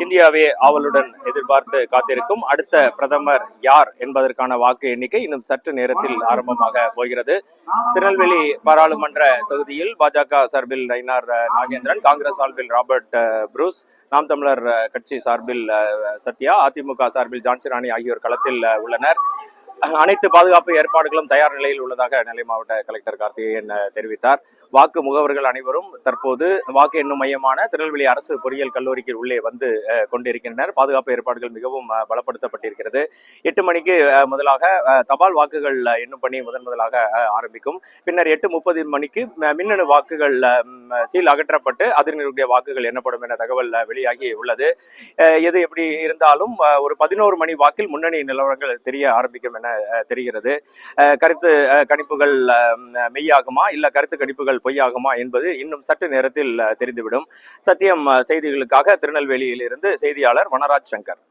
இந்தியாவே ஆவலுடன் எதிர்பார்த்து காத்திருக்கும் அடுத்த பிரதமர் யார் என்பதற்கான வாக்கு எண்ணிக்கை இன்னும் சற்று நேரத்தில் ஆரம்பமாக போகிறது. திருநெல்வேலி பாராளுமன்ற தொகுதியில் பாஜக சார்பில் நயினார் நாகேந்திரன், காங்கிரஸ் சார்பில் ராபர்ட் புரூஸ், நாம் தமிழர் கட்சி சார்பில் சத்யா, அதிமுக சார்பில் ஜான்சி ராணி ஆகியோர் களத்தில் உள்ளனர். அனைத்து பாதுகாப்பு ஏற்பாடுகளும் தயார் நிலையில் உள்ளதாக நெல்லை மாவட்ட கலெக்டர் கார்த்திகேயன் தெரிவித்தார். வாக்கு முகவர்கள் அனைவரும் தற்போது வாக்கு எண்ணும் மையமான திருநெல்வேலி அரசு பொறியியல் கல்லூரிக்கு உள்ளே வந்து கொண்டிருக்கின்றனர். பாதுகாப்பு ஏற்பாடுகள் மிகவும் பலப்படுத்தப்பட்டிருக்கிறது. 8 மணிக்கு முதலாக தபால் வாக்குகள் எண்ணும் பணி முதலாக ஆரம்பிக்கும். பின்னர் 8:30 மணிக்கு மின்னணு வாக்குகள் சீல் அகற்றப்பட்டு அதனுடைய வாக்குகள் எண்ணப்படும் என தகவல் வெளியாகி உள்ளது. எது எப்படி இருந்தாலும் ஒரு 11 மணி வாக்கில் முன்னணி நிலவரங்கள் தெரிய ஆரம்பிக்கும் என தெரிகிறது. கருத்து கணிப்புகள் மெய்யாகுமா இல்ல கருத்து கணிப்புகள் பொய்யாகுமா என்பது இன்னும் சற்று நேரத்தில் தெரிந்துவிடும். சத்தியம் செய்திகளுக்காக திருநெல்வேலியில் இருந்து செய்தியாளர் வனராஜ் சங்கர்.